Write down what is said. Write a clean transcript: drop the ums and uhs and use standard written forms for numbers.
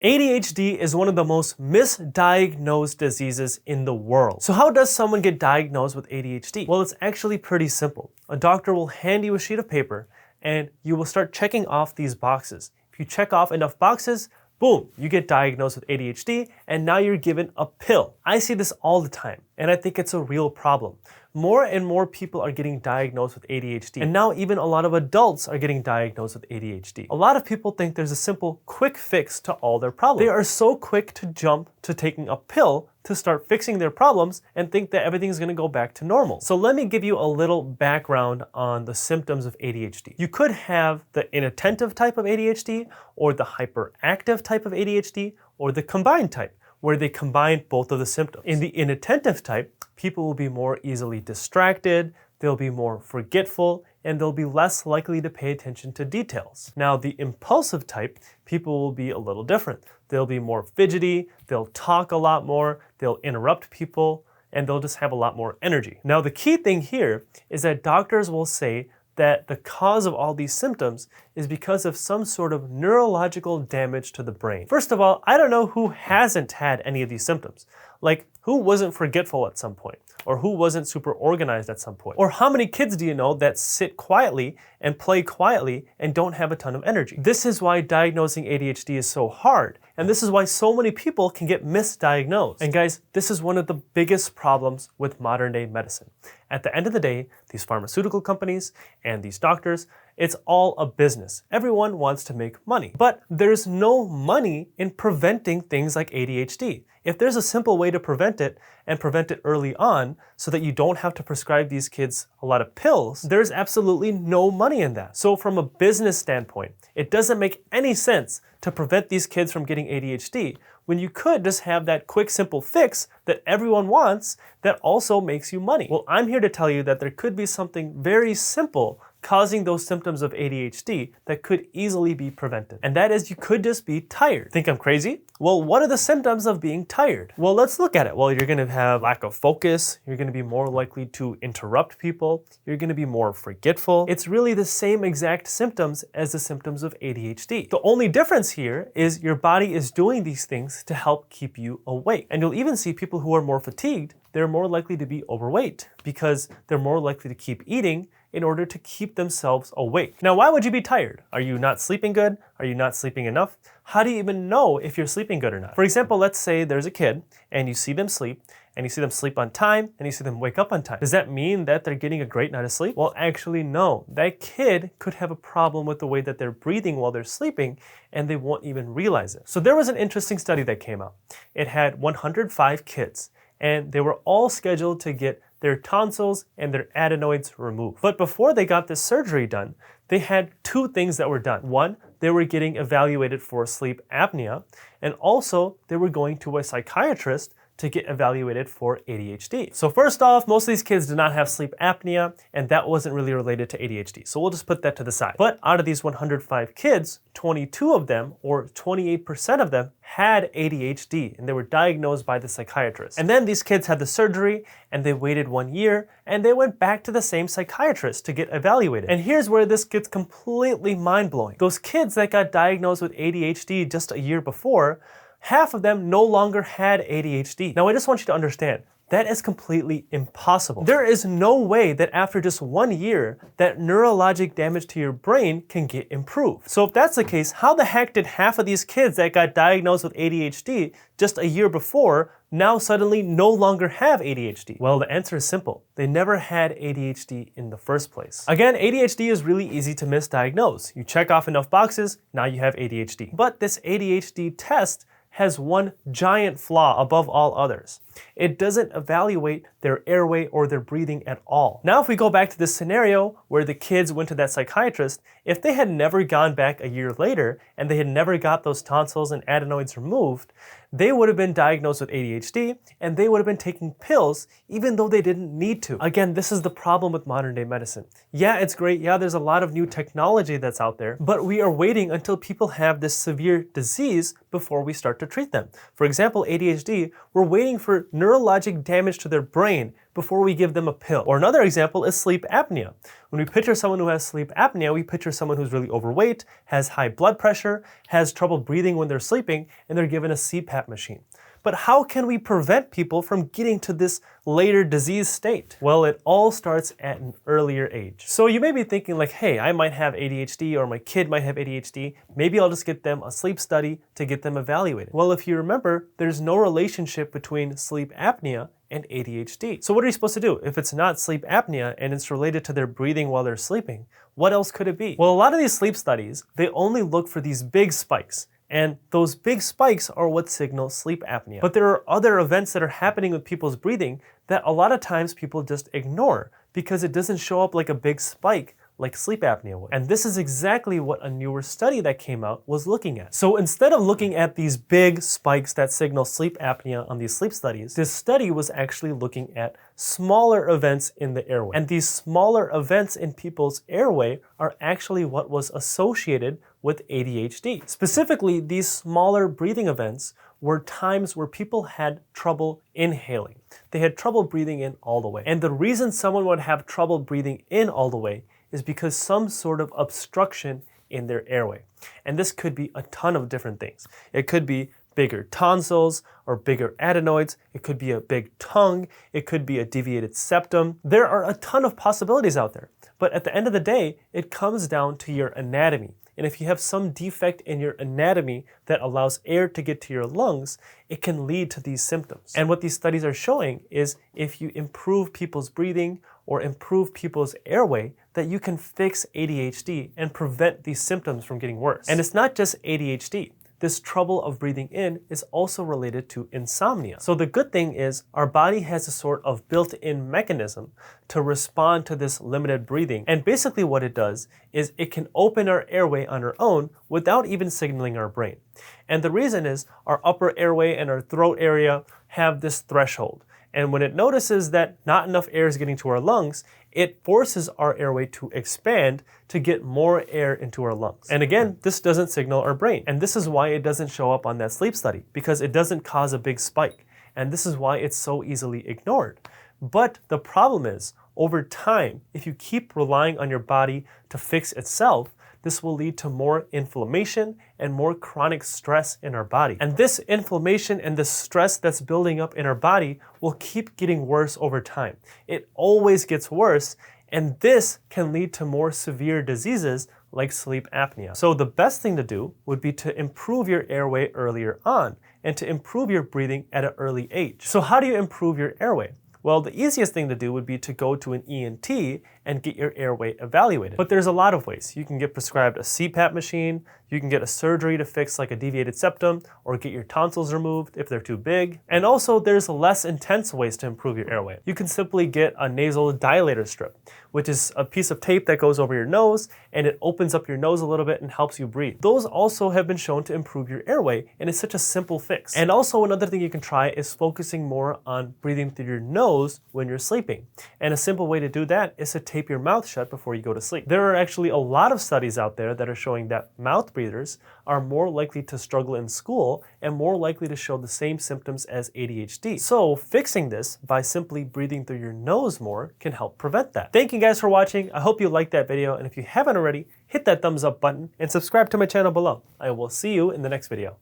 ADHD is one of the most misdiagnosed diseases in the world. So how does someone get diagnosed with ADHD? Well, it's actually pretty simple. A doctor will hand you a sheet of paper and you will start checking off these boxes. If you check off enough boxes, boom, you get diagnosed with ADHD and now you're given a pill. I see this all the time and I think it's a real problem. More and more people are getting diagnosed with ADHD, and now even a lot of adults are getting diagnosed with ADHD. A lot of people think there's a simple, quick fix to all their problems. They are so quick to jump to taking a pill to start fixing their problems and think that everything's gonna go back to normal. So let me give you a little background on the symptoms of ADHD. You could have the inattentive type of ADHD, or the hyperactive type of ADHD, or the combined type, where they combine both of the symptoms. In the inattentive type, people will be more easily distracted, they'll be more forgetful, and they'll be less likely to pay attention to details. Now, the impulsive type, people will be a little different. They'll be more fidgety, they'll talk a lot more, they'll interrupt people, and they'll just have a lot more energy. Now, the key thing here is that doctors will say that the cause of all these symptoms is because of some sort of neurological damage to the brain. First of all, I don't know who hasn't had any of these symptoms. Like, who wasn't forgetful at some point? Or who wasn't super organized at some point? Or how many kids do you know that sit quietly and play quietly and don't have a ton of energy? This is why diagnosing ADHD is so hard. And this is why so many people can get misdiagnosed. And guys, this is one of the biggest problems with modern day medicine. At the end of the day, these pharmaceutical companies and these doctors, it's all a business. Everyone wants to make money. But there's no money in preventing things like ADHD. If there's a simple way to prevent it and prevent it early on so that you don't have to prescribe these kids a lot of pills, there's absolutely no money in that. So from a business standpoint, it doesn't make any sense to prevent these kids from getting ADHD when you could just have that quick, simple fix that everyone wants that also makes you money. Well, I'm here to tell you that there could be something very simple causing those symptoms of ADHD that could easily be prevented. And that is, you could just be tired. Think I'm crazy? Well, what are the symptoms of being tired? Well, let's look at it. Well, you're gonna have lack of focus, you're gonna be more likely to interrupt people, you're gonna be more forgetful. It's really the same exact symptoms as the symptoms of ADHD. The only difference here is your body is doing these things to help keep you awake. And you'll even see people who are more fatigued, they're more likely to be overweight because they're more likely to keep eating in order to keep themselves awake. Now, why would you be tired? Are you not sleeping good? Are you not sleeping enough? How do you even know if you're sleeping good or not? For example, let's say there's a kid and you see them sleep and you see them sleep on time and you see them wake up on time. Does that mean that they're getting a great night of sleep? Well, actually, no. That kid could have a problem with the way that they're breathing while they're sleeping and they won't even realize it. So there was an interesting study that came out. It had 105 kids and they were all scheduled to get their tonsils and their adenoids removed. But before they got this surgery done, they had two things that were done. One, they were getting evaluated for sleep apnea, and also they were going to a psychiatrist to get evaluated for ADHD. So first off, most of these kids did not have sleep apnea, and that wasn't really related to ADHD. So we'll just put that to the side. But out of these 105 kids, 22 of them, or 28% of them, had ADHD, and they were diagnosed by the psychiatrist. And then these kids had the surgery, and they waited 1 year, and they went back to the same psychiatrist to get evaluated. And here's where this gets completely mind-blowing. Those kids that got diagnosed with ADHD just a year before, half of them no longer had ADHD. Now, I just want you to understand, that is completely impossible. There is no way that after just 1 year, that neurologic damage to your brain can get improved. So if that's the case, how the heck did half of these kids that got diagnosed with ADHD just a year before now suddenly no longer have ADHD? Well, the answer is simple. They never had ADHD in the first place. Again, ADHD is really easy to misdiagnose. You check off enough boxes, now you have ADHD. But this ADHD test has one giant flaw above all others. It doesn't evaluate their airway or their breathing at all. Now, if we go back to this scenario where the kids went to that psychiatrist, if they had never gone back a year later and they had never got those tonsils and adenoids removed, they would have been diagnosed with ADHD and they would have been taking pills even though they didn't need to. Again, this is the problem with modern day medicine. Yeah, it's great. Yeah, there's a lot of new technology that's out there, but we are waiting until people have this severe disease before we start to treat them. For example, ADHD, we're waiting for neurologic damage to their brain before we give them a pill. Or another example is sleep apnea. When we picture someone who has sleep apnea, we picture someone who's really overweight, has high blood pressure, has trouble breathing when they're sleeping, and they're given a CPAP machine. But how can we prevent people from getting to this later disease state? Well, it all starts at an earlier age. So you may be thinking like, hey, I might have ADHD or my kid might have ADHD. Maybe I'll just get them a sleep study to get them evaluated. Well, if you remember, there's no relationship between sleep apnea and ADHD. So what are you supposed to do? If it's not sleep apnea and it's related to their breathing while they're sleeping, what else could it be? Well, a lot of these sleep studies, they only look for these big spikes. And those big spikes are what signal sleep apnea. But there are other events that are happening with people's breathing that a lot of times people just ignore because it doesn't show up like a big spike like sleep apnea would. And this is exactly what a newer study that came out was looking at. So instead of looking at these big spikes that signal sleep apnea on these sleep studies, this study was actually looking at smaller events in the airway. And these smaller events in people's airway are actually what was associated with ADHD. Specifically, these smaller breathing events were times where people had trouble inhaling. They had trouble breathing in all the way. And the reason someone would have trouble breathing in all the way is because some sort of obstruction in their airway. And this could be a ton of different things. It could be bigger tonsils or bigger adenoids. It could be a big tongue. It could be a deviated septum. There are a ton of possibilities out there. But at the end of the day, it comes down to your anatomy. And if you have some defect in your anatomy that allows air to get to your lungs, it can lead to these symptoms. And what these studies are showing is if you improve people's breathing or improve people's airway, that you can fix ADHD and prevent these symptoms from getting worse. And it's not just ADHD. This trouble of breathing in is also related to insomnia. So the good thing is our body has a sort of built-in mechanism to respond to this limited breathing. And basically what it does is it can open our airway on our own without even signaling our brain. And the reason is our upper airway and our throat area have this threshold. And when it notices that not enough air is getting to our lungs, it forces our airway to expand to get more air into our lungs. And again, this doesn't signal our brain. And this is why it doesn't show up on that sleep study, because it doesn't cause a big spike. And this is why it's so easily ignored. But the problem is, over time, if you keep relying on your body to fix itself, this will lead to more inflammation and more chronic stress in our body. And this inflammation and the stress that's building up in our body will keep getting worse over time. It always gets worse, and this can lead to more severe diseases like sleep apnea. So the best thing to do would be to improve your airway earlier on and to improve your breathing at an early age. So how do you improve your airway? Well, the easiest thing to do would be to go to an ENT and get your airway evaluated. But there's a lot of ways. You can get prescribed a CPAP machine, you can get a surgery to fix like a deviated septum, or get your tonsils removed if they're too big. And also there's less intense ways to improve your airway. You can simply get a nasal dilator strip, which is a piece of tape that goes over your nose and it opens up your nose a little bit and helps you breathe. Those also have been shown to improve your airway, and it's such a simple fix. And also another thing you can try is focusing more on breathing through your nose when you're sleeping. And a simple way to do that is to tape your mouth shut before you go to sleep. There are actually a lot of studies out there that are showing that mouth breathers are more likely to struggle in school and more likely to show the same symptoms as ADHD. So fixing this by simply breathing through your nose more can help prevent that. Thank you guys for watching. I hope you liked that video, and if you haven't already, hit that thumbs up button and subscribe to my channel below. I will see you in the next video.